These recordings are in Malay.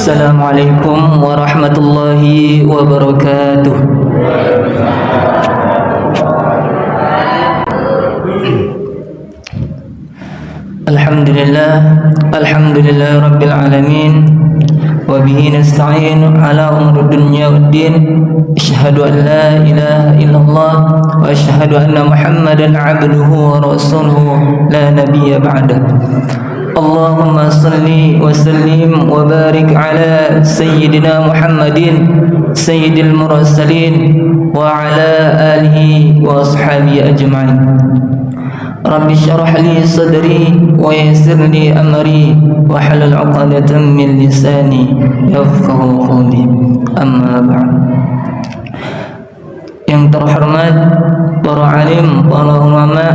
Assalamualaikum warahmatullahi wabarakatuh. Alhamdulillah rabbil alamin. Wa bihi nasta'in ala umuri dunya waddin. Asyhadu an la ilaha illallah wa asyhadu anna Muhammadan 'abduhu wa rasuluhu la nabiyya ba'dah. Allahumma salli wa sallim wa barik ala sayyidina Muhammadin sayyidil mursalin wa ala alihi wa ashabihi ajma'in. Rabbi syrah li sadri wa yassir li amri wa halul 'uqdatam min lisani yafqahu qawli. Amma ba'd. Yang terhormat para alim, para ulama,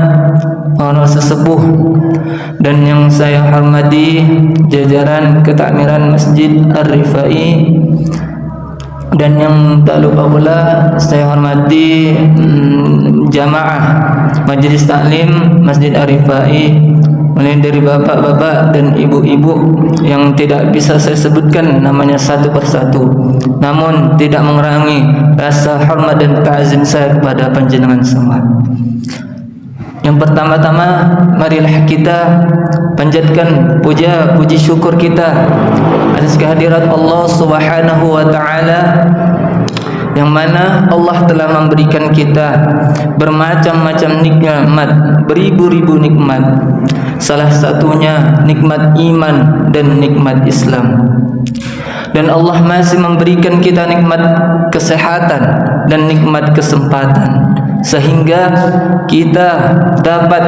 para sesepuh, dan yang saya hormati jajaran ketakmiran Masjid Ar-Rifai, dan yang tak lupa pula saya hormati jamaah Majelis Taklim Masjid Ar-Rifai, mulai dari bapak-bapak dan ibu-ibu yang tidak bisa saya sebutkan namanya satu persatu, namun tidak mengurangi rasa hormat dan ta'zim saya kepada panjenengan semua. Yang pertama-tama, marilah kita panjatkan puja puji syukur kita atas kehadirat Allah Subhanahu wa taala, yang mana Allah telah memberikan kita bermacam-macam nikmat, beribu-ribu nikmat. Salah satunya nikmat iman dan nikmat Islam. Dan Allah masih memberikan kita nikmat kesehatan dan nikmat kesempatan, sehingga kita dapat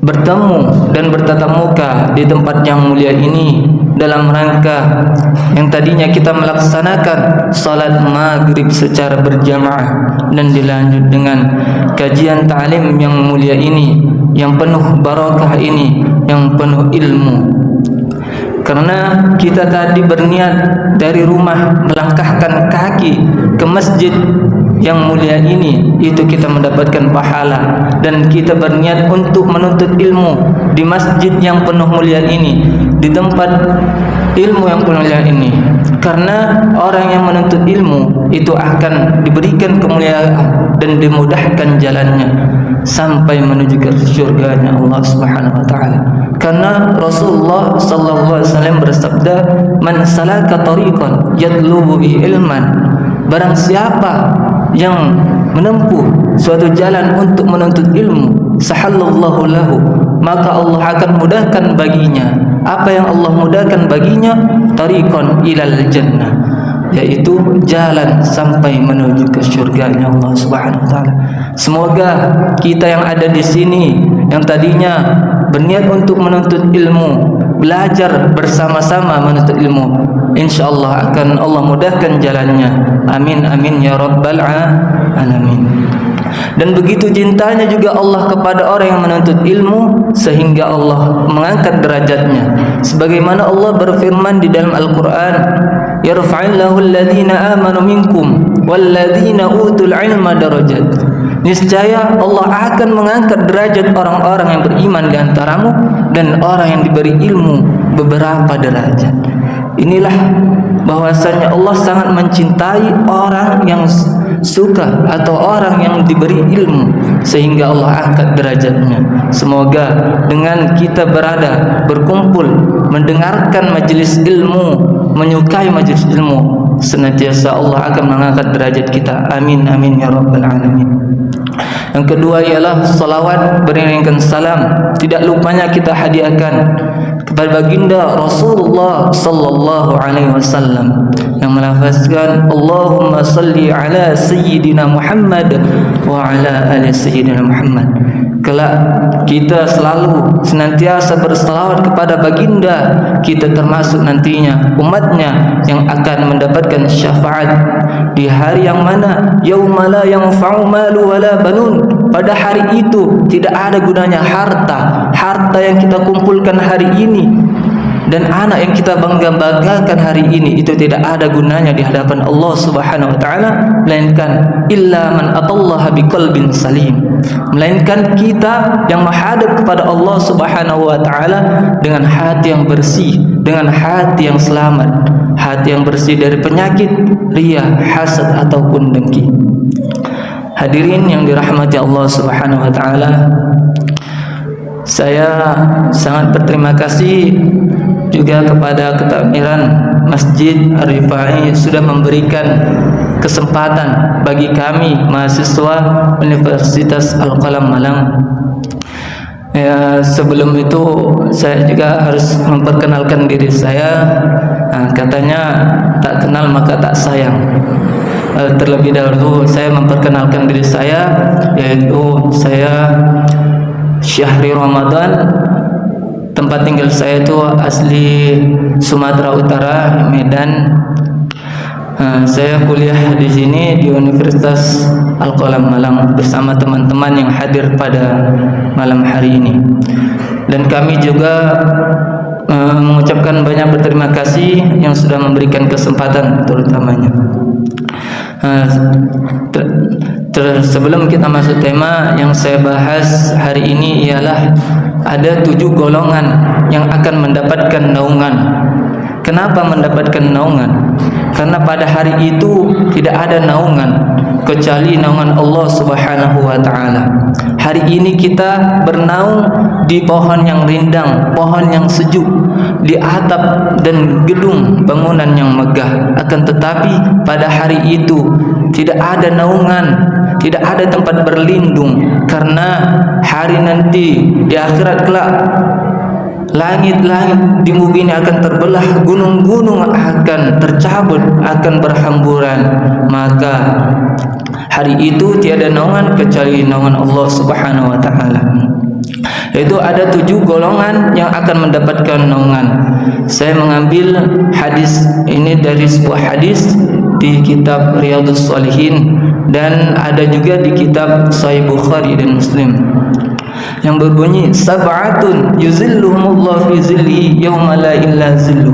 bertemu dan bertatap muka di tempat yang mulia ini dalam rangka yang tadinya kita melaksanakan salat maghrib secara berjamaah dan dilanjut dengan kajian ta'lim yang mulia ini, yang penuh barakah ini, yang penuh ilmu. Karena kita tadi berniat dari rumah melangkahkan kaki ke masjid yang mulia ini, itu kita mendapatkan pahala, dan kita berniat untuk menuntut ilmu di masjid yang penuh mulia ini, di tempat ilmu yang penuh mulia ini. Karena orang yang menuntut ilmu itu akan diberikan kemuliaan dan dimudahkan jalannya sampai menuju ke surganya Allah Subhanahu wa taala. Karena Rasulullah sallallahu alaihi wasallam bersabda, "Man salaka tariqan yatlubu bi ilman." Barang siapa yang menempuh suatu jalan untuk menuntut ilmu, sahallallahu lahu, maka Allah akan mudahkan baginya. Apa yang Allah mudahkan baginya? Tariqan ilal jannah, yaitu jalan sampai menuju ke surganya Allah Subhanahu wa taala. Semoga kita yang ada di sini, yang tadinya berniat untuk menuntut ilmu, belajar bersama-sama menuntut ilmu, insyaallah akan Allah mudahkan jalannya. Amin amin ya rabbal alamin. Dan begitu cintanya juga Allah kepada orang yang menuntut ilmu, sehingga Allah mengangkat derajatnya. Sebagaimana Allah berfirman di dalam Al-Quran, "Yarfa'illahu alladhina amanu minkum walladhina utul ilma darajat." Niscaya Allah akan mengangkat derajat orang-orang yang beriman di antaramu dan orang yang diberi ilmu beberapa derajat. Inilah bahwasanya Allah sangat mencintai orang yang suka atau orang yang diberi ilmu, sehingga Allah angkat derajatnya. Semoga dengan kita berada, berkumpul, mendengarkan majelis ilmu, menyukai majelis ilmu, senantiasa Allah akan mengangkat derajat kita. Amin amin ya rabbal alamin. Yang kedua ialah salawat beriringkan salam, tidak lupanya kita hadiahkan kepada baginda Rasulullah sallallahu alaihi wasallam yang melafazkan Allahumma salli ala sayyidina Muhammad wa ala ali sayyidina Muhammad. Kelak kita selalu senantiasa berselawat kepada baginda, kita termasuk nantinya umatnya yang akan mendapatkan syafaat di hari yang mana yauma la yanfa'u malu wala banun. Pada hari itu tidak ada gunanya harta yang kita kumpulkan hari ini dan anak yang kita bangga-banggakan hari ini itu tidak ada gunanya di hadapan Allah Subhanahu wa taala, melainkan illa man atallaha biqalbin salim, melainkan kita yang menghadap kepada Allah Subhanahu wa taala dengan hati yang bersih, dengan hati yang selamat, hati yang bersih dari penyakit riya, hasad ataupun dengki. Hadirin yang dirahmati Allah Subhanahu wa taala, saya sangat berterima kasih juga kepada ketakmiran Masjid Ar-Rifai sudah memberikan kesempatan bagi kami mahasiswa Universitas Al-Qalam Malang. Ya, sebelum itu saya juga harus memperkenalkan diri saya. Katanya tak kenal maka tak sayang. Terlebih dahulu saya memperkenalkan diri saya, yaitu saya Syahri Ramadan. Tempat tinggal saya itu asli Sumatera Utara, Medan. Saya kuliah di sini di Universitas Al-Qalam Malang bersama teman-teman yang hadir pada malam hari ini. Dan kami juga mengucapkan banyak berterima kasih yang sudah memberikan kesempatan terutamanya. Sebelum kita masuk tema yang saya bahas hari ini ialah ada 7 golongan yang akan mendapatkan naungan. Kenapa mendapatkan naungan? Karena pada hari itu tidak ada naungan kecuali naungan Allah Subhanahu wa taala. Hari ini kita bernaung di pohon yang rindang, pohon yang sejuk, di atap dan gedung bangunan yang megah. Akan tetapi pada hari itu tidak ada naungan, tidak ada tempat berlindung, karena hari nanti di akhirat kelak langit-langit di bumi ini akan terbelah, gunung-gunung akan tercabut, akan berhamburan. Maka hari itu tiada naungan kecuali naungan Allah Subhanahu wa taala. Itu ada 7 golongan yang akan mendapatkan naungan. Saya mengambil hadis ini dari sebuah hadis di kitab Riyadhus Shalihin dan ada juga di kitab Sahih Bukhari dan Muslim yang berbunyi sab'atun yuzilluhumullah fi zilli yauma la illa zillu.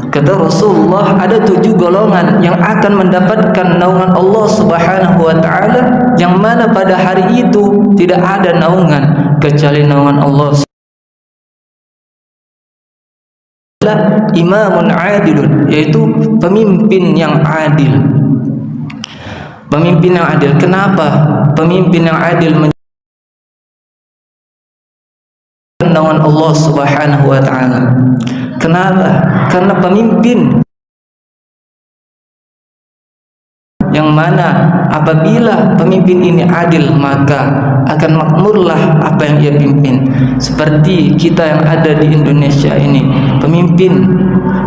Kata Rasulullah, ada 7 golongan yang akan mendapatkan naungan Allah Subhanahu wa taala, yang mana pada hari itu tidak ada naungan kecuali naungan Allah. Imamun adilun, yaitu pemimpin yang adil. Pemimpin yang adil. Kenapa pemimpin yang adil naungan Allah Subhanahu wa taala? Kenapa? Karena pemimpin yang mana apabila pemimpin ini adil, maka akan makmurlah apa yang ia pimpin. Seperti kita yang ada di Indonesia ini, pemimpin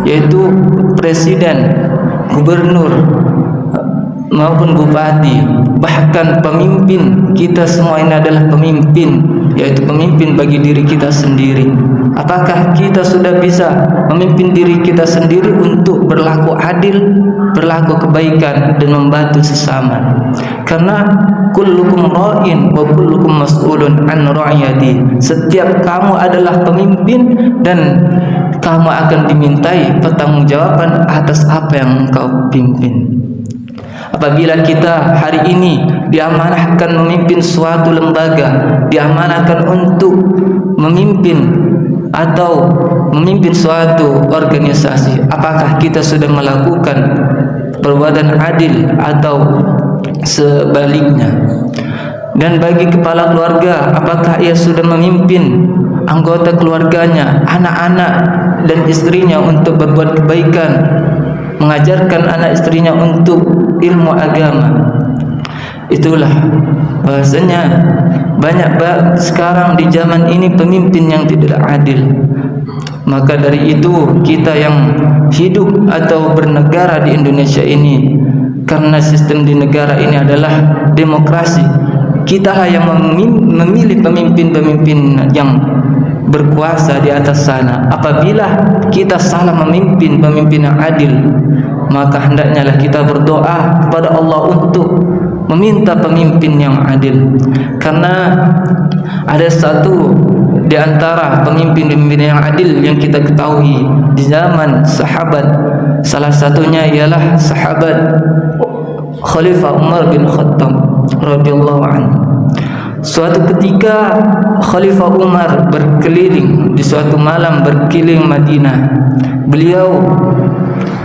yaitu presiden, gubernur maupun bupati, bahkan pemimpin kita semua ini adalah pemimpin, yaitu pemimpin bagi diri kita sendiri. Apakah kita sudah bisa memimpin diri kita sendiri untuk berlaku adil, berlaku kebaikan dan membantu sesama? Karena kullukum ra'in wa kullukum mas'ulun an ra'iyati. Setiap kamu adalah pemimpin dan kamu akan dimintai pertanggungjawaban atas apa yang engkau pimpin. Apabila kita hari ini diamanahkan memimpin suatu lembaga, diamanahkan untuk memimpin atau memimpin suatu organisasi, apakah kita sudah melakukan perbuatan adil atau sebaliknya? Dan bagi kepala keluarga, apakah ia sudah memimpin anggota keluarganya, anak-anak dan istrinya untuk berbuat kebaikan, mengajarkan anak istrinya untuk ilmu agama? Itulah bahasanya banyak sekarang di zaman ini pemimpin yang tidak adil. Maka dari itu kita yang hidup atau bernegara di Indonesia ini, karena sistem di negara ini adalah demokrasi, kitalah yang memilih pemimpin-pemimpin yang berkuasa di atas sana. Apabila kita salah memimpin pemimpin yang adil, maka hendaknya kita berdoa kepada Allah untuk meminta pemimpin yang adil. Karena ada satu di antara pemimpin-pemimpin yang adil yang kita ketahui di zaman sahabat, salah satunya ialah sahabat Khalifah Umar bin Khattab radhiyallahu anhu. Suatu ketika Khalifah Umar berkeliling di suatu malam, berkeliling Madinah. Beliau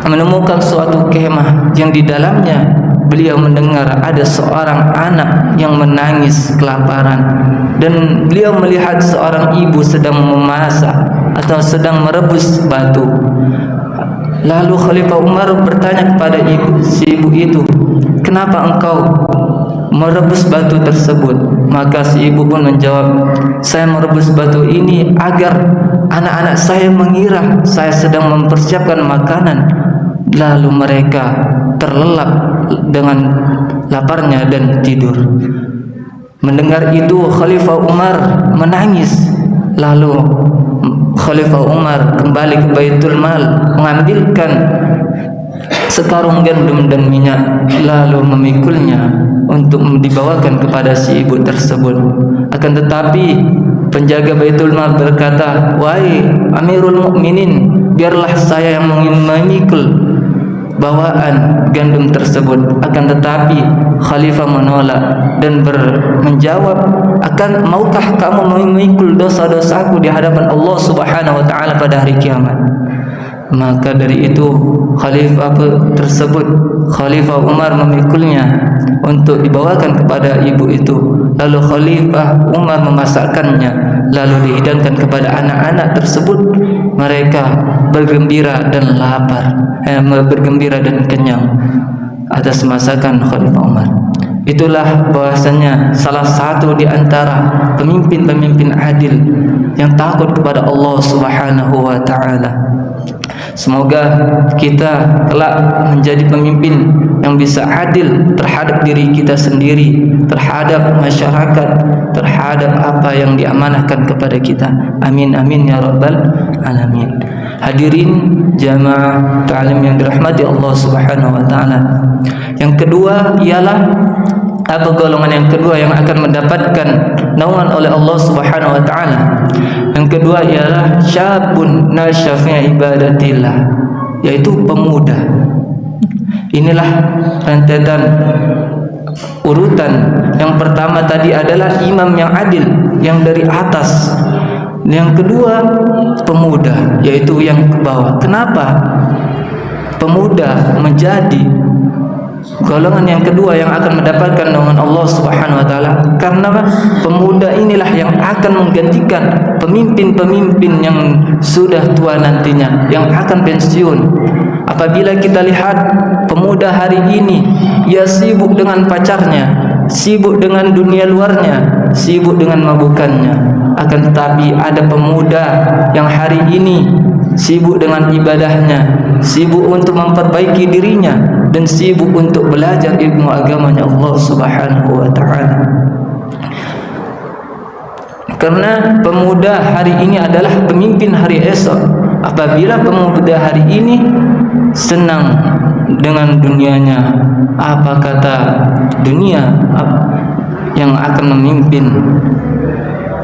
menemukan suatu kemah yang di dalamnya beliau mendengar ada seorang anak yang menangis kelaparan, dan beliau melihat seorang ibu sedang memasak atau sedang merebus batu. Lalu Khalifah Umar bertanya kepada si ibu itu, "Kenapa engkau merebus batu tersebut?" Maka si ibu pun menjawab, "Saya merebus batu ini agar anak-anak saya mengira saya sedang mempersiapkan makanan, lalu mereka terlelap dengan laparnya dan tidur." Mendengar itu Khalifah Umar menangis. Lalu Khalifah Umar kembali ke Baitul Mal, mengambilkan sekarung gandum dan minyak, lalu memikulnya untuk dibawakan kepada si ibu tersebut. Akan tetapi penjaga Baitul Mal berkata, "Wahai Amirul Mukminin, biarlah saya yang memikul bawaan gandum tersebut." Akan tetapi Khalifah menolak dan menjawab, "Maukah kamu memikul dosa-dosaku di hadapan Allah Subhanahu wa taala pada hari kiamat?" Maka dari itu Khalifah Umar memikulnya untuk dibawakan kepada ibu itu. Lalu Khalifah Umar memasakkannya, lalu dihidangkan kepada anak-anak tersebut. Mereka bergembira dan bergembira dan kenyang atas masakan Khalifah Umar. Itulah bahwasanya salah satu di antara pemimpin-pemimpin adil yang takut kepada Allah Subhanahu wa taala. Semoga kita kelak menjadi pemimpin yang bisa adil terhadap diri kita sendiri, terhadap masyarakat, terhadap apa yang diamanahkan kepada kita. Amin amin ya rabbal alamin. Hadirin jamaah ta'lim yang dirahmati Allah Subhanahu wa taala. Yang kedua ialah golongan yang kedua yang akan mendapatkan naungan oleh Allah Subhanahu wa taala. Yang kedua ialah syabun nasya fi ibadatillah, yaitu pemuda. Inilah rentetan urutan. Yang pertama tadi adalah imam yang adil, yang dari atas. Yang kedua pemuda, yaitu yang ke bawah. Kenapa pemuda menjadi golongan yang kedua yang akan mendapatkan naungan Allah Subhanahu wa taala? Karena pemuda inilah yang akan menggantikan pemimpin-pemimpin yang sudah tua nantinya, yang akan pensiun. Apabila kita lihat pemuda hari ini, ia sibuk dengan pacarnya, sibuk dengan dunia luarnya, sibuk dengan mabukannya. Akan tetapi ada pemuda yang hari ini sibuk dengan ibadahnya, sibuk untuk memperbaiki dirinya, dan sibuk untuk belajar ilmu agamanya Allah Subhanahu wa taala. Karena pemuda hari ini adalah pemimpin hari esok. Apabila pemuda hari ini senang dengan dunianya, apa kata dunia yang akan memimpin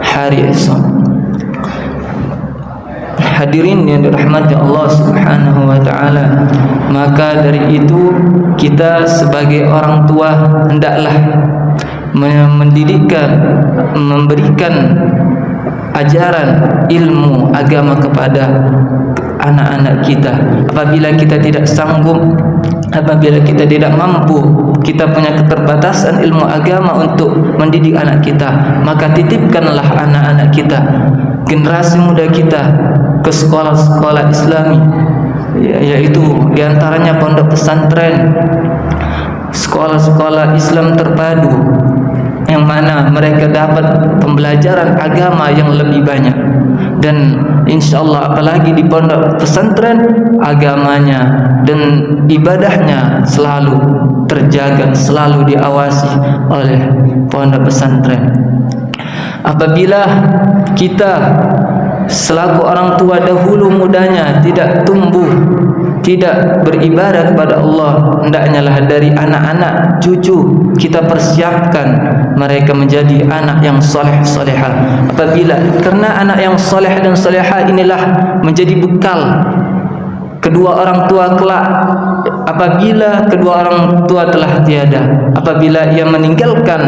hari esok? Hadirin yang dirahmati Allah Subhanahu wa taala, maka dari itu kita sebagai orang tua hendaklah mendidikkan, memberikan ajaran ilmu agama kepada anak-anak kita. Apabila kita tidak sanggup, apabila kita tidak mampu, kita punya keterbatasan ilmu agama untuk mendidik anak kita, maka titipkanlah anak-anak kita, generasi muda kita, ke sekolah-sekolah Islami, yaitu diantaranya pondok pesantren, sekolah-sekolah Islam terpadu, yang mana mereka dapat pembelajaran agama yang lebih banyak. Dan insyaallah apalagi di pondok pesantren, agamanya dan ibadahnya selalu terjaga, selalu diawasi oleh pondok pesantren. Apabila kita selaku orang tua dahulu mudanya tidak tumbuh tidak beribadah kepada Allah, hendaknya lah dari anak-anak cucu kita persiapkan mereka menjadi anak yang soleh solehah. Karena anak yang soleh dan solehah inilah menjadi bekal kedua orang tua kelak apabila kedua orang tua telah tiada. Apabila ia meninggalkan,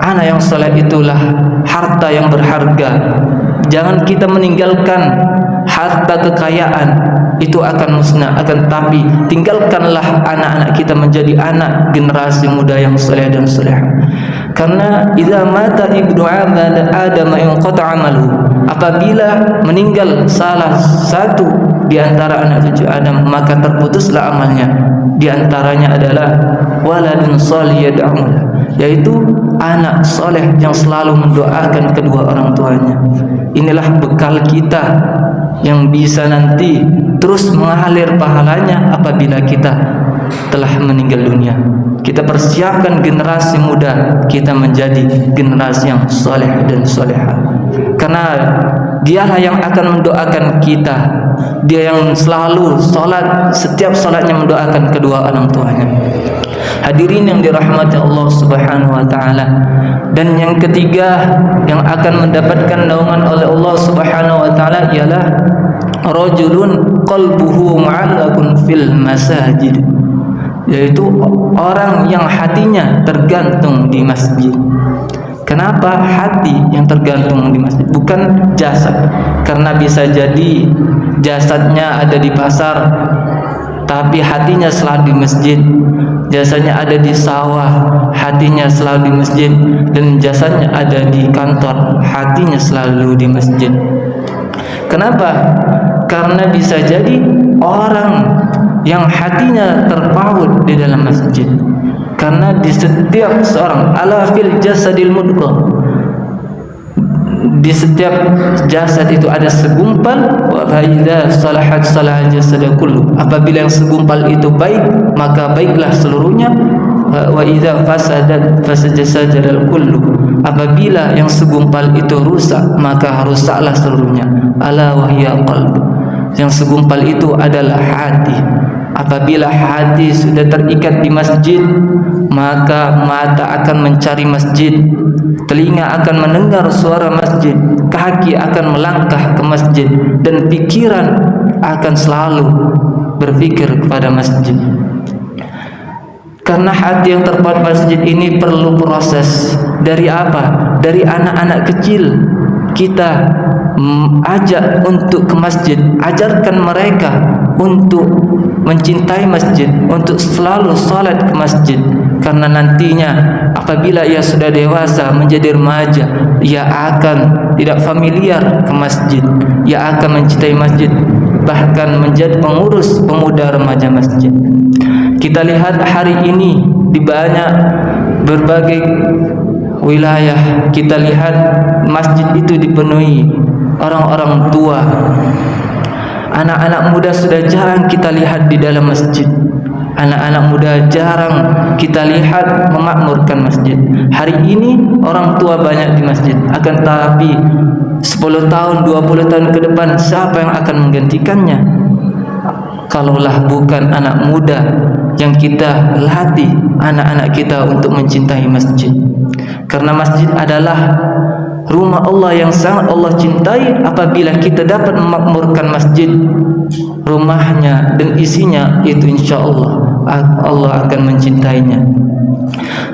anak yang soleh itulah harta yang berharga. Jangan kita meninggalkan harta kekayaan, itu akan musnah, akan tapi tinggalkanlah anak-anak kita menjadi anak generasi muda yang soleh dan solehah. Karena idza mata ibnu Adam inqata 'amaluhu, apabila meninggal salah satu di antara anak cucu Adam, maka terputuslah amalnya. Di antaranya adalah waladun shalih yad'u, yaitu anak soleh yang selalu mendoakan kedua orang tuanya. Inilah bekal kita yang bisa nanti terus mengalir pahalanya apabila kita telah meninggal dunia. Kita persiapkan generasi muda kita menjadi generasi yang soleh dan solehah, karena dialah yang akan mendoakan kita. Dia yang selalu sholat, setiap sholatnya mendoakan kedua orang tuanya. Hadirin yang dirahmati Allah Subhanahu wa taala. Dan yang ketiga yang akan mendapatkan naungan oleh Allah Subhanahu wa taala ialah rajulun qalbuhu mu'allaqun fil masajid, yaitu orang yang hatinya tergantung di masjid. Kenapa hati yang tergantung di masjid, bukan jasad? Karena bisa jadi jasadnya ada di pasar tapi hatinya selalu di masjid. Jasadnya ada di sawah, hatinya selalu di masjid. Dan jasadnya ada di kantor, hatinya selalu di masjid. Kenapa? Karena bisa jadi orang yang hatinya terpaut di dalam masjid. Karena di setiap seorang, ala fil jasadil mudghah, di setiap jasad itu ada segumpal. Wa idza salahat salaha jasadu kullu, apabila yang segumpal itu baik maka baiklah seluruhnya. Wa idza fasadat fasajasadal kullu, apabila yang segumpal itu rusak maka rusaklah seluruhnya. Ala wahya qalb, yang segumpal itu adalah hati. Apabila hati sudah terikat di masjid, maka mata akan mencari masjid, telinga akan mendengar suara masjid, kaki akan melangkah ke masjid, dan pikiran akan selalu berpikir kepada masjid. Karena hati yang terpaut masjid ini perlu proses. Dari apa? Dari anak-anak kecil kita ajak untuk ke masjid, ajarkan mereka untuk mencintai masjid, untuk selalu salat ke masjid. Karena nantinya apabila ia sudah dewasa menjadi remaja, ia akan tidak familiar ke masjid, ia akan mencintai masjid, bahkan menjadi pengurus pemuda remaja masjid. Kita lihat hari ini di banyak berbagai wilayah, kita lihat masjid itu dipenuhi orang-orang tua. Anak-anak muda sudah jarang kita lihat di dalam masjid. Anak-anak muda jarang kita lihat memakmurkan masjid. Hari ini orang tua banyak di masjid, akan tetapi 10 tahun, 20 tahun ke depan siapa yang akan menggantikannya? Kalaulah bukan anak muda yang kita latih anak-anak kita untuk mencintai masjid. Karena masjid adalah rumah Allah yang sangat Allah cintai. Apabila kita dapat memakmurkan masjid, rumahnya dan isinya, itu insya Allah akan mencintainya.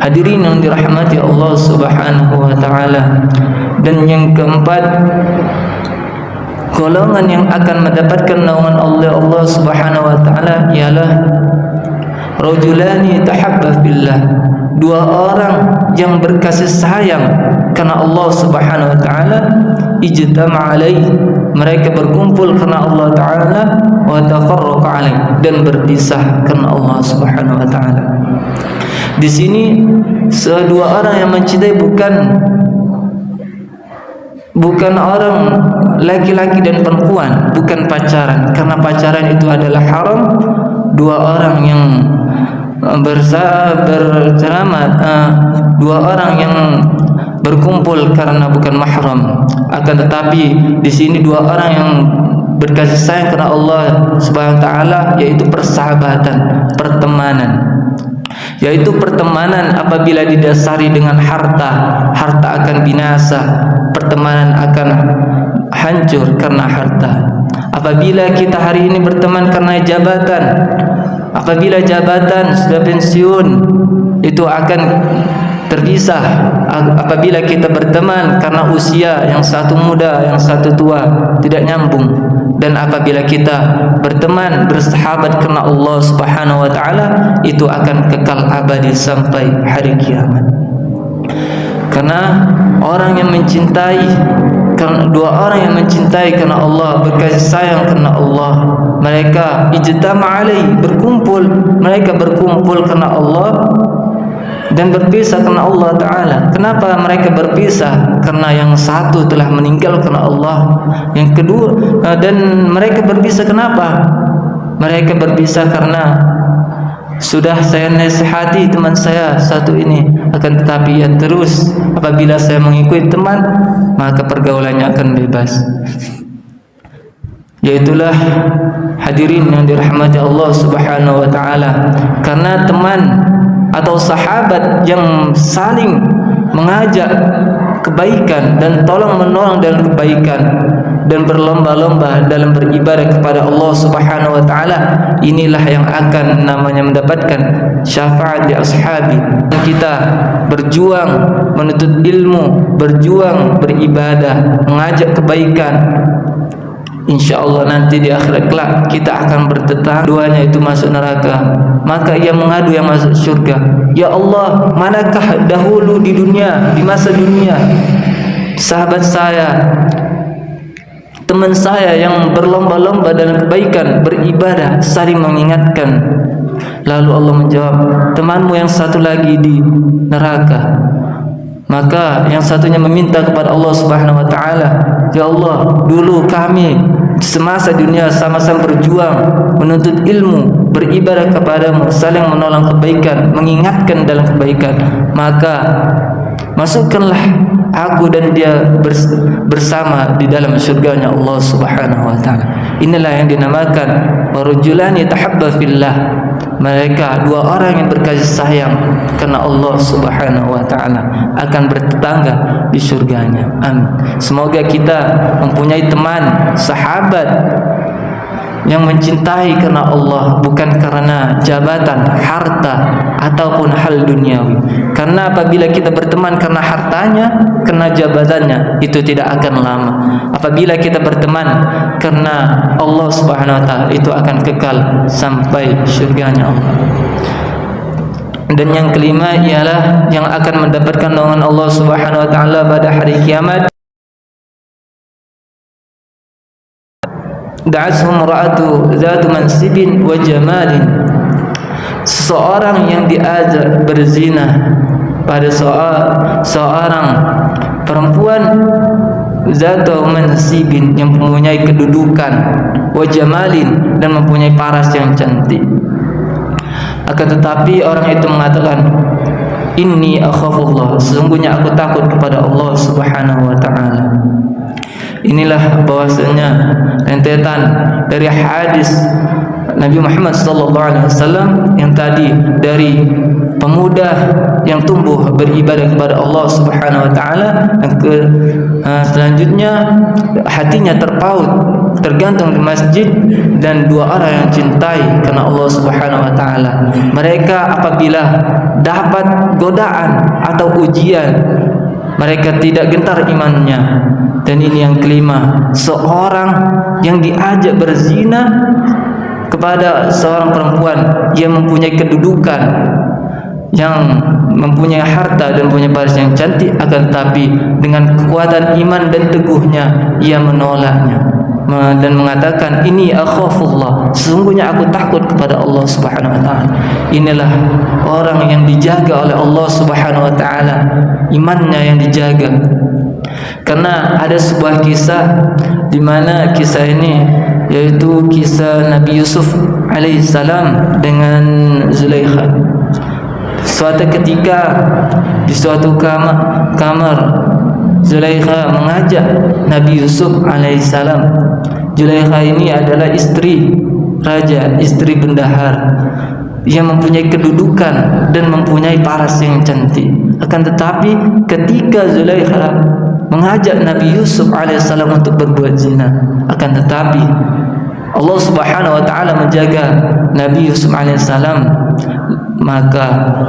Hadirin yang dirahmati Allah Subhanahu wa taala. Dan yang keempat, golongan yang akan mendapatkan naungan Allah Subhanahu wa taala ialah rajulani tahabba fillah, dua orang yang berkasih sayang karena Allah Subhanahu wa taala. Ijtama' alaihi, mereka berkumpul karena Allah taala, wa tafarraqa alaihi, dan berpisah karena Allah Subhanahu wa taala. Di sini dua orang yang mencintai bukan orang laki-laki dan perempuan, bukan pacaran, karena pacaran itu adalah haram. Dua orang yang berceramah, dua orang yang berkumpul karena bukan mahram. Akan tetapi di sini dua orang yang berkasih sayang karena Allah Subhanahu wa taala, yaitu persahabatan, pertemanan. Yaitu pertemanan apabila didasari dengan harta, harta akan binasa, pertemanan akan hancur karena harta. Apabila kita hari ini berteman karena jabatan, apabila jabatan sudah pensiun, itu akan terpisah. Apabila kita berteman karena usia, yang satu muda, yang satu tua, tidak nyambung. Dan apabila kita berteman, bersahabat karena Allah Subhanahu wa taala, itu akan kekal abadi sampai hari kiamat. Karena orang yang mencintai, karena dua orang yang mencintai karena Allah, berkasih sayang karena Allah, mereka ijtama' alaihi, berkumpul, mereka berkumpul karena Allah dan berpisah karena Allah Ta'ala. Kenapa mereka berpisah? Karena yang satu telah meninggal karena Allah, yang kedua, dan mereka berpisah kenapa? Mereka berpisah karena sudah saya nasihati teman saya satu ini, akan tetapi ia terus, apabila saya mengikuti teman, maka pergaulannya akan bebas. Yaitulah hadirin yang dirahmati Allah Subhanahu wa taala, karena teman atau sahabat yang saling mengajak kebaikan dan tolong menolong dalam kebaikan dan berlomba-lomba dalam beribadah kepada Allah Subhanahu wa taala, inilah yang akan namanya mendapatkan syafaat di ashabi. Kita berjuang menuntut ilmu, berjuang beribadah, mengajak kebaikan, InsyaAllah nanti di akhirat kelak kita akan bertetangga, duanya itu masuk neraka. Maka ia mengadu yang masuk surga, ya Allah, manakah dahulu di dunia, di masa dunia, sahabat saya, teman saya yang berlomba-lomba dalam kebaikan, beribadah, saling mengingatkan. Lalu Allah menjawab, temanmu yang satu lagi di neraka. Maka yang satunya meminta kepada Allah Subhanahu wa taala, ya Allah, dulu kami semasa dunia sama-sama berjuang menuntut ilmu, beribadah kepadamu, saling menolong kebaikan, mengingatkan dalam kebaikan. Maka masukkanlah aku dan dia bersama di dalam surganya Allah Subhanahu wa taala. Inilah yang dinamakan warujulani tahabba fillah. Mereka dua orang yang berkasih sayang karena Allah Subhanahu wa taala akan bertetangga di surganya. Amin. Semoga kita mempunyai teman, sahabat yang mencintai karena Allah, bukan karena jabatan, harta ataupun hal duniawi. Karena apabila kita berteman karena hartanya, karena jabatannya, itu tidak akan lama. Apabila kita berteman karena Allah Subhanahu wa taala, itu akan kekal sampai surganya Allah. Dan yang kelima ialah yang akan mendapatkan naungan Allah Subhanahu wa taala pada hari kiamat. Da'ashum ra'atu zatu mansibin wa jamalin. Seseorang yang diajak berzina pada seorang perempuan zatu mansibin, yang mempunyai kedudukan, wa jamalin, dan mempunyai paras yang cantik. Akan tetapi orang itu mengatakan, inni akhafullah, sesungguhnya aku takut kepada Allah Subhanahu wa taala. Inilah bahwasanya rentetan dari hadis Nabi Muhammad SAW yang tadi, dari pemuda yang tumbuh beribadah kepada Allah Subhanahu wa taala, dan selanjutnya hatinya terpaut tergantung di masjid, dan dua orang yang cintai karena Allah Subhanahu wa taala. Mereka apabila dapat godaan atau ujian, mereka tidak gentar imannya. Dan ini yang kelima, seorang yang diajak berzina kepada seorang perempuan yang mempunyai kedudukan, yang mempunyai harta dan mempunyai paras yang cantik, akan tetapi dengan kekuatan iman dan teguhnya ia menolaknya dan mengatakan, ini akhafullah, sesungguhnya aku takut kepada Allah Subhanahu wa taala. Inilah orang yang dijaga oleh Allah Subhanahu wa taala, imannya yang dijaga. Karena ada sebuah kisah di mana kisah ini yaitu kisah Nabi Yusuf alaihissalam dengan Zulaikha. Suatu ketika di suatu kamar, Zulaikha mengajak Nabi Yusuf alaihissalam Zulaikha ini adalah istri raja, istri bendahara yang mempunyai kedudukan dan mempunyai paras yang cantik. Akan tetapi ketika Zulaikha mengajak Nabi Yusuf alaihissalam untuk berbuat zina, akan tetapi Allah Subhanahu wa taala menjaga Nabi Yusuf alaihissalam, maka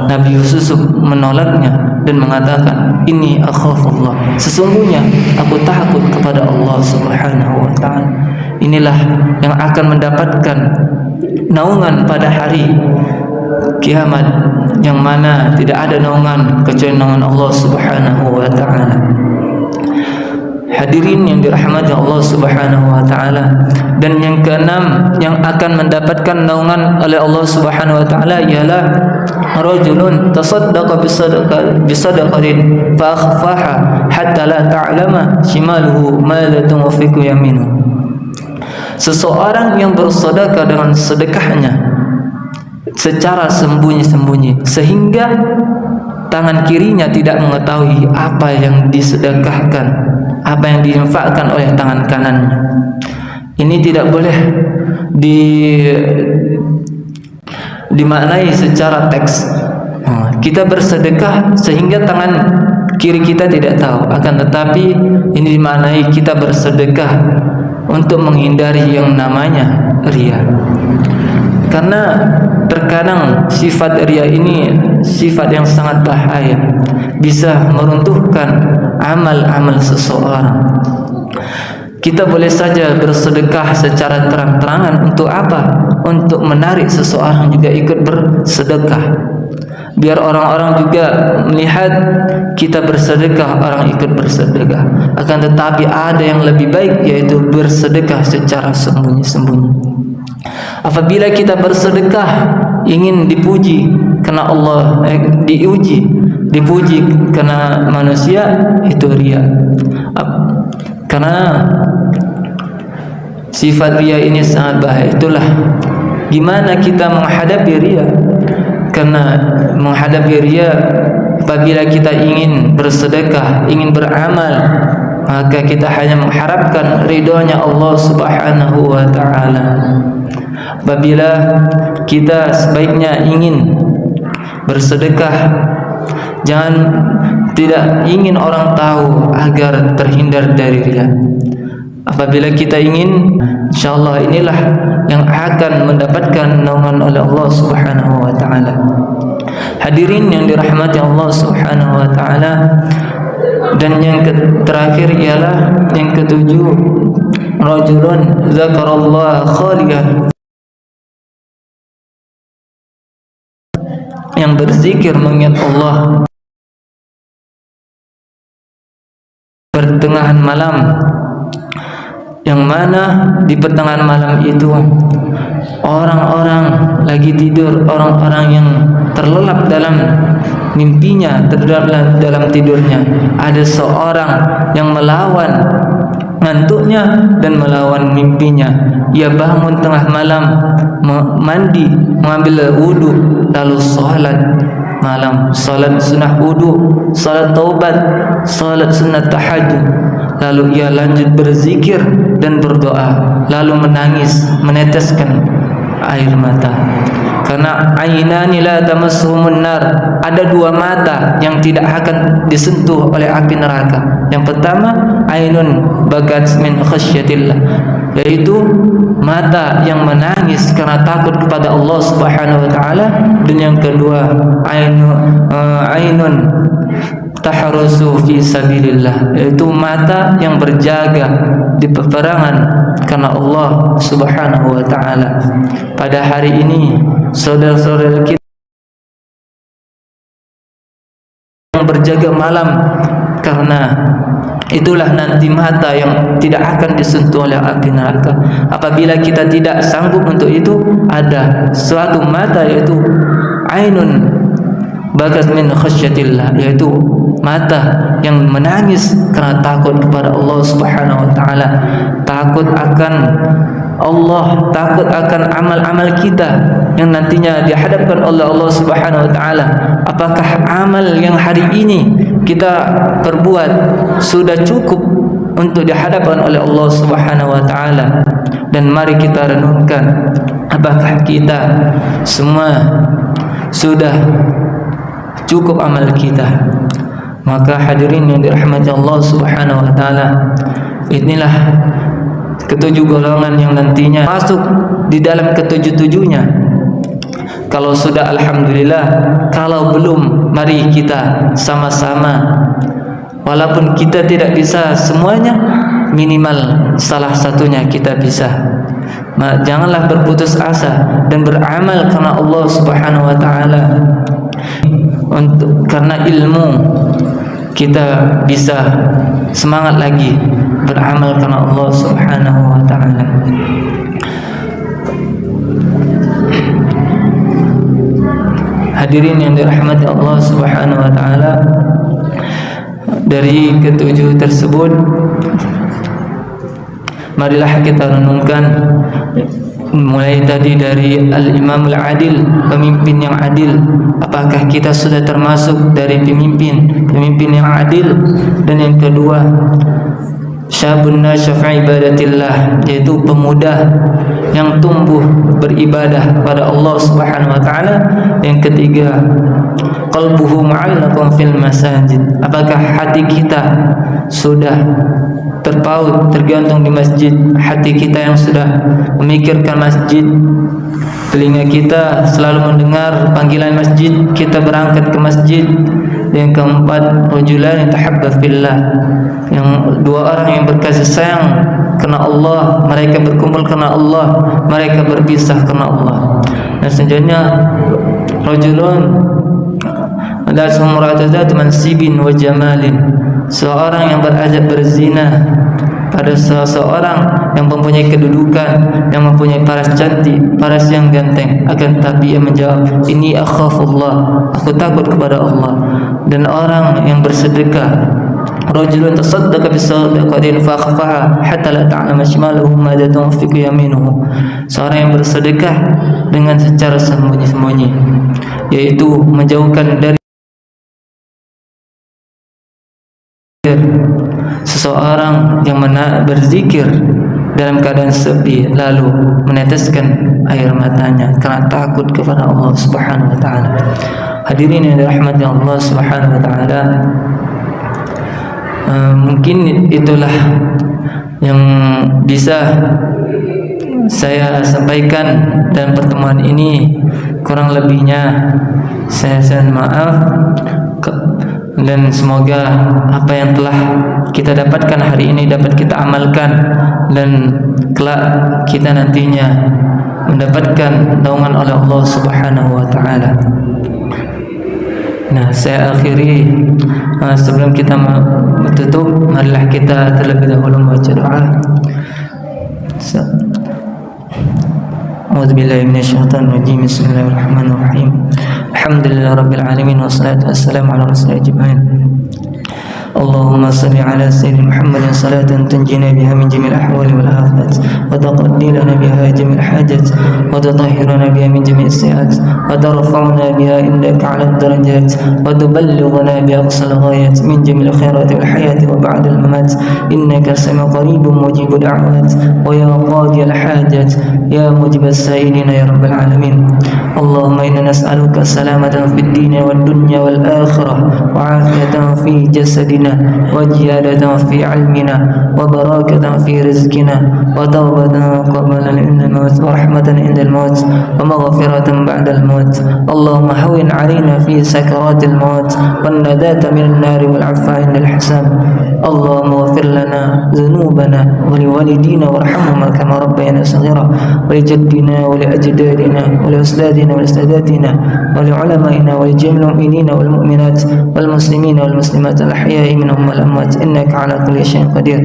Nabi Yusuf menolaknya dan mengatakan, "Inni akhafullah." Sesungguhnya aku takut kepada Allah Subhanahu wa taala. Inilah yang akan mendapatkan naungan pada hari kiamat, yang mana tidak ada naungan kecuali naungan Allah Subhanahu wa taala. Hadirin yang dirahmati Allah Subhanahu wa taala, dan yang keenam yang akan mendapatkan naungan oleh Allah Subhanahu wa taala ialah rajulun tasaddaqa bisadaqatin fa akhfaha hatta la ta'lama shimaluhu ma la tunfiqu yaminuhu. Seseorang yang bersedekah dengan sedekahnya secara sembunyi-sembunyi sehingga tangan kirinya tidak mengetahui apa yang disedekahkan, apa yang diinfakkan oleh tangan kanannya. Ini tidak boleh dimaknai secara teks. Kita bersedekah sehingga tangan kiri kita tidak tahu, akan tetapi ini dimaknai kita bersedekah untuk menghindari yang namanya riya. Karena terkadang sifat riya ini sifat yang sangat bahaya, bisa meruntuhkan amal-amal seseorang. Kita boleh saja bersedekah secara terang-terangan untuk apa? Untuk menarik seseorang juga ikut bersedekah, biar orang-orang juga melihat kita bersedekah, orang ikut bersedekah. Akan tetapi ada yang lebih baik, yaitu bersedekah secara sembunyi-sembunyi. Apabila kita bersedekah ingin dipuji karena Allah, dipuji karena manusia, itu riya. Karena sifat riya ini sangat bahaya. Itulah gimana kita menghadapi riya. Karena menghadapi riya, apabila kita ingin bersedekah, ingin beramal, maka kita hanya mengharapkan ridhonya Allah Subhanahu wa taala. Apabila kita sebaiknya ingin bersedekah, tidak ingin orang tahu agar terhindar dari riya. Apabila kita ingin, insyaallah inilah yang akan mendapatkan naungan oleh Allah Subhanahu wa taala. Hadirin yang dirahmati Allah Subhanahu wa taala, dan yang terakhir ialah yang ketujuh, rajulun zakarallah khaliyan, yang berzikir mengingat Allah pertengahan malam, yang mana di pertengahan malam itu orang-orang lagi tidur, orang-orang yang terlelap dalam mimpinya, terlelap dalam tidurnya. Ada seorang yang melawan ngantuknya dan melawan mimpinya. Ia bangun tengah malam, mandi, mengambil wudu, lalu salat malam, salat sunnah wudu, salat taubat, salat sunnah tahajud. Lalu ia lanjut berzikir dan berdoa, lalu menangis, meneteskan air mata. Karena ainani la tamassuhumun nar, ada dua mata yang tidak akan disentuh oleh api neraka. Yang pertama, ainun bakat min khasyatillah, yaitu mata yang menangis karena takut kepada Allah Subhanahu wa taala. Dan yang kedua, ainun tahrusu fi sabilillah, yaitu mata yang berjaga di peperangan karena Allah Subhanahu wa taala. Pada hari ini saudara-saudara kita yang berjaga malam, karena itulah nanti mata yang tidak akan disentuh oleh api neraka. Apabila kita tidak sanggup untuk itu, ada suatu mata, yaitu ainun bakat min khasyatillah, yaitu mata yang menangis karena takut kepada Allah Subhanahu wa taala, takut akan Allah, takut akan amal-amal kita yang nantinya dihadapkan oleh Allah Subhanahu wa taala. Apakah amal yang hari ini kita perbuat sudah cukup untuk dihadapkan oleh Allah Subhanahu wa taala? Dan mari kita renungkan, apakah kita semua sudah cukup amal kita? Maka hadirin yang dirahmati Allah Subhanahu wa taala, inilah ketujuh golongan yang nantinya masuk di dalam ketujuh-tujuhnya. Kalau sudah alhamdulillah, kalau belum mari kita sama-sama, walaupun kita tidak bisa semuanya, minimal salah satunya kita bisa. Janganlah berputus asa dan beramal karena Allah Subhanahu wa taala. Karena ilmu kita bisa semangat lagi beramal karena Allah Subhanahu wa taala. Hadirin yang dirahmati Allah Subhanahu wa taala, dari ketujuh tersebut marilah kita renungkan, mulai tadi dari al-imam al-adil, pemimpin yang adil. Apakah kita sudah termasuk dari pemimpin yang adil? Dan yang kedua, syabun nasyafi ibadatillah, yaitu pemuda yang tumbuh beribadah pada Allah Subhanahu wa taala. Yang ketiga, qalbuhu mu'allaqun fil masajid, apakah hati kita sudah terpaut, tergantung di masjid, hati kita yang sudah memikirkan masjid, telinga kita selalu mendengar panggilan masjid, kita berangkat ke masjid. Yang keempat, rajulan tahabba fillah, yang dua orang yang berkasih sayang karena Allah, mereka berkumpul karena Allah, mereka berpisah karena Allah. Dan selanjutnya, rajulun la sumratazat mansibin wa jamalin, seorang yang berazab berzina pada seseorang yang mempunyai kedudukan, yang mempunyai paras cantik, paras yang ganteng, akan tapi ia menjawab, ini akhafullah, aku takut kepada Allah. Dan orang yang bersedekah, rajulun tasaddaqa bisadaqatin fa akhfaha hatta la ta'lama shimaluhu ma tunfiqu yaminuhu, seorang yang bersedekah dengan secara sembunyi-sembunyi, yaitu menjauhkan dari seseorang yang berzikir dalam keadaan sepi lalu meneteskan air matanya karena takut kepada Allah Subhanahu wa taala. Hadirin yang dirahmati Allah Subhanahu wa taala, mungkin itulah yang bisa saya sampaikan dalam pertemuan ini. Kurang lebihnya saya maaf, dan semoga apa yang telah kita dapatkan hari ini dapat kita amalkan, dan kelak kita nantinya mendapatkan naungan oleh Allah Subhanahu wa taala. Nah, saya akhiri, sebelum kita tutup, marilah kita terlebih dahulu membaca doa. A'udzubillahi minasyaitonir rajim. Bismillahirrahmanirrahim. Alhamdulillahirabbil alamin wassalatu wassalamu ala rasulil ajmain. اللهم صل على سيدنا محمد صلاة تنجينا بها من جميع الأحوال والآفات، وتقضي لنا بها جميع الحاجات، وتطهرنا بها من جميع السيئات، وترفعنا بها عندك على الدرجات، وتبلغنا بأقصى الغايات من جميع الخيرات والحياة وبعد الممات، إنك سميع قريب مجيب الدعوات، ويا قاضي الحاجات، يا مجيب السائلين يا رب العالمين. اللهم إنا نسألك السلامة في الدين والدنيا والآخرة، وعافية في جسدنا، وزيادة في علمنا، وبركة في رزقنا، وتوبة قبل عند الموت، ورحمة عند الموت، ومغفرة بعد الموت. اللهم هون علينا في سكرات الموت، والنجاة من النار والعفو عند الحساب. اللهم اغفر لنا ذنوبنا ولوالدينا وارحمهما كما ربيانا صغيرا، ولجدنا ولأجدادنا ولأسلادنا ولأسلاداتنا ولعلمائنا ولجميع المؤمنين والمؤمنات والمسلمين والمسلمات الأحياء منهم والأموات، إنك على كل شيء قدير.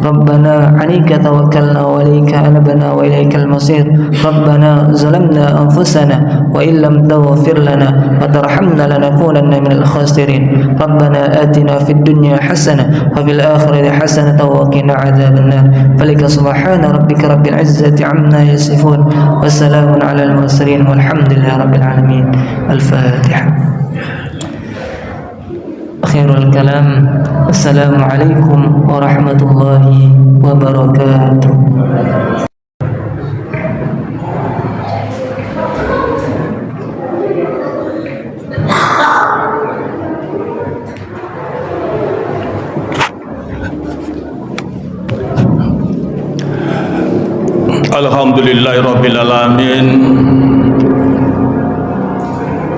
ربنا عليك توكلنا وإليك أنبنا وإليك المصير. ربنا ظلمنا أنفسنا وإن لم تغفر لنا وترحمنا لنكونن من الخاسرين. ربنا آتنا في الدنيا حسنة وفي الآخرة حسنة وقنا عذاب النار. فلك سبحان ربك رب العزة عما يصفون، وسلام على المرسلين والحمد لله رب العالمين. الفاتحة. خير الكلام. السلام عليكم ورحمة الله وبركاته. Alhamdulillahirrabbilalamin.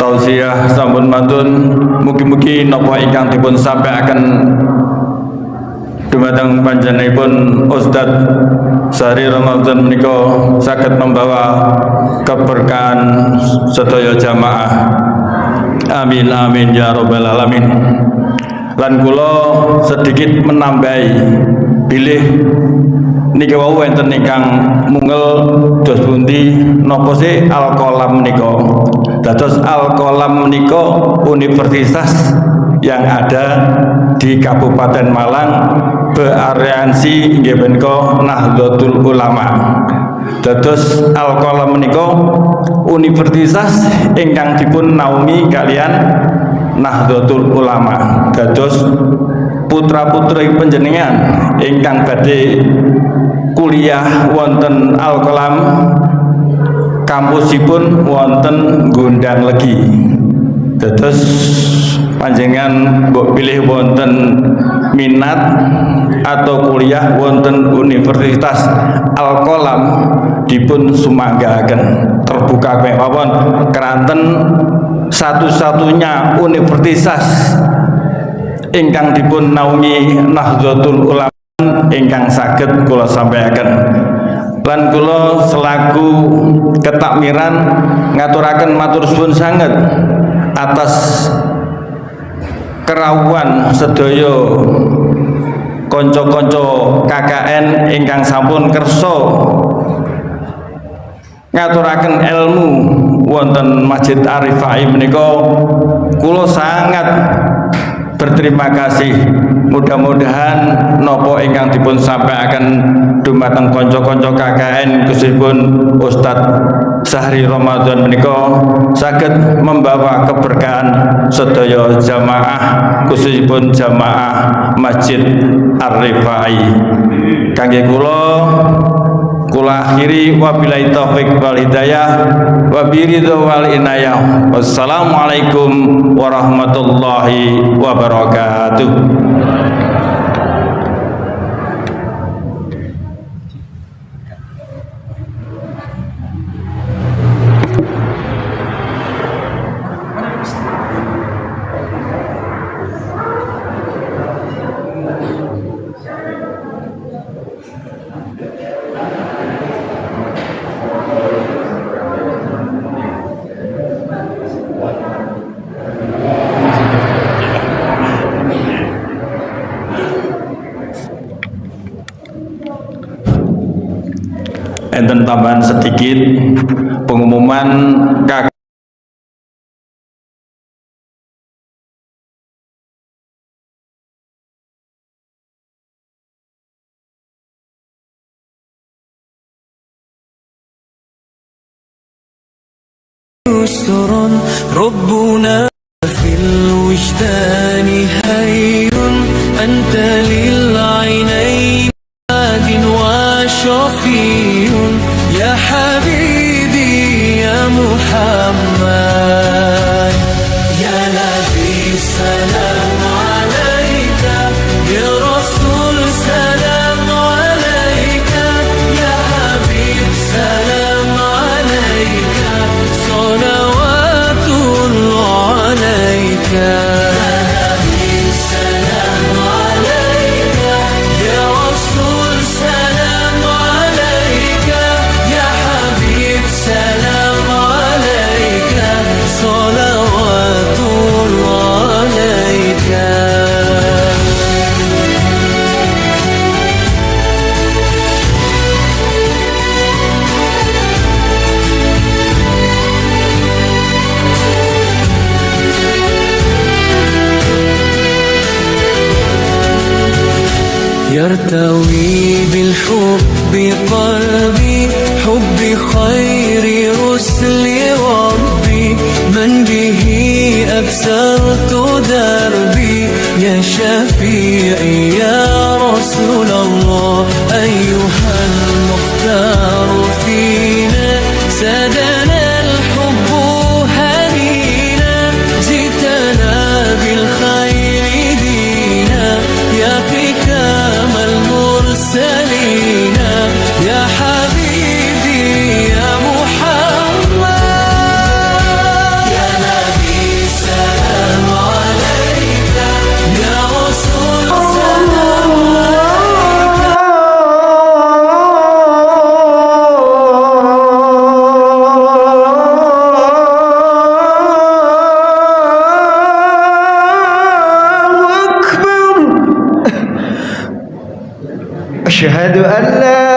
Tausiah sampun matun, mugi-mugi napa ingkang dipun sampaikan dumateng panjenenganipun Ustaz Sahri Ramadan menika saged membawa keberkahan sedaya jamaah. Amin amin ya rabbal alamin. Lan kula sedikit menambahi bilih niki wau enten ingkang mungel dos pundi napa sih Al-Qalam menika. Dados Al-Qalam menika universitas yang ada di Kabupaten Malang bealiansi inggih menika Nahdlatul Ulama. Dados Al-Qalam menika universitas ingkang dipun naungi kalian Nahdlatul Ulama. Dados putra-putri panjenengan ingkang badhe kuliah wonten Al-Qalam kampusipun wonten Gondang Legi. Dados panjenengan mbok pilih wonten minat atau kuliah wonten Universitas Al-Qalam dipun sumanggaaken terbuka kemawon keranten satu-satunya universitas ingkang dipun naungi Nahdlatul Ulama ingkang saged kula sampaikan. Lan kula selaku ketakmiran ngaturaken matur suwun sanget atas kerawuhan sedaya kanca-kanca KKN ingkang sampun kersa ngaturaken ilmu wonten Masjid Ar-Rifai menika. Kula sangat berterima kasih. Mudah-mudahan nopo ingkang dipun sampaikan dumateng kanca-kanca KKN khususipun Ustadz Sahri Ramadan menika saged membawa keberkahan sedaya jamaah khususipun jamaah Masjid Ar-Rifai. Kangge kula akhiri wabillahi taufik wal hidayah wa biridha wal inayah. Wassalamualaikum warahmatullahi wabarakatuh. Enten tambahan sedikit pengumuman KKN ربنا في الوجدان هي أنت للعينين هاد وشفيع يا حبيبي يا محمد يا نبي سلام عليك يا رسول سلام عليك يا حبيب سلام عليك صلوات الله عليك يرتوي بالحب قلبي حب خير رسل ربي من به أبصرت دربي يا شفيعي يا رسول الله أيها المختار فينا سادنا الحب هدينا جئتنا بالخير دينا يا فكام المرسلين يا حبيب أشهد أن لا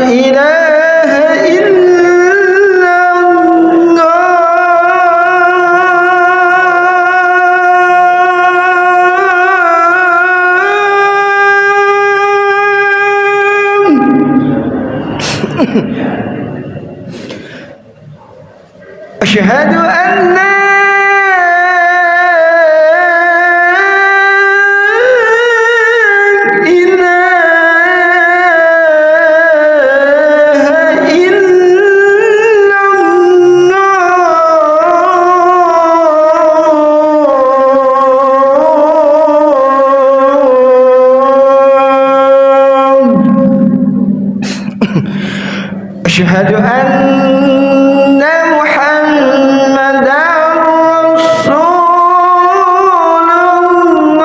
إله إلا الله أشهد أن لا أشهد أن محمدا رسول الله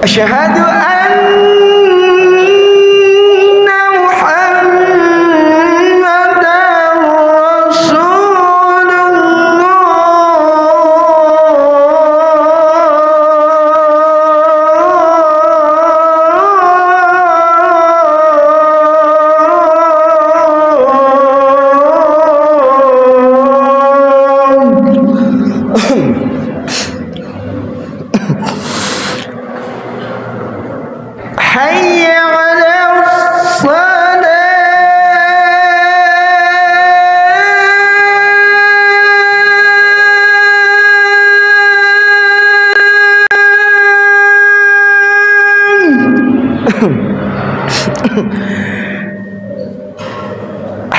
أشهد أن حي على الصلاة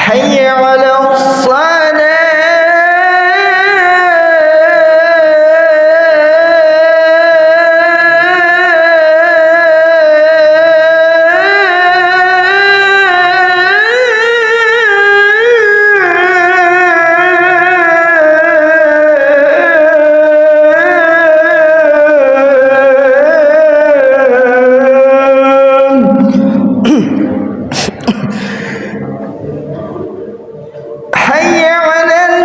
حي على حي على حي على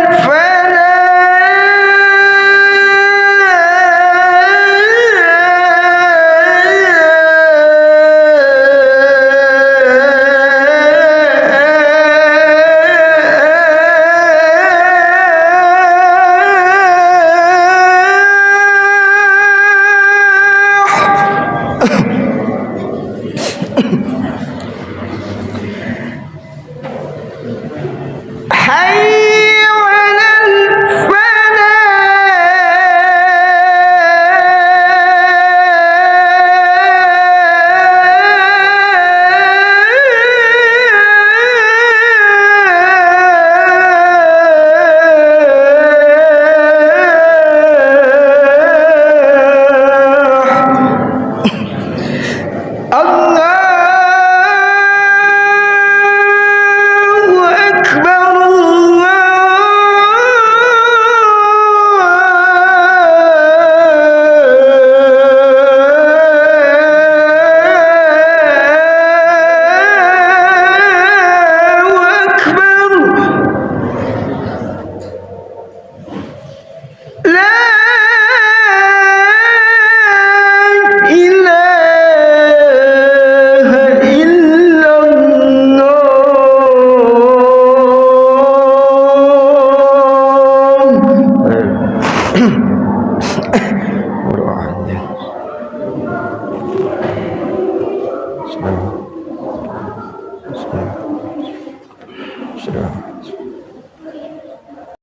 Bismillah.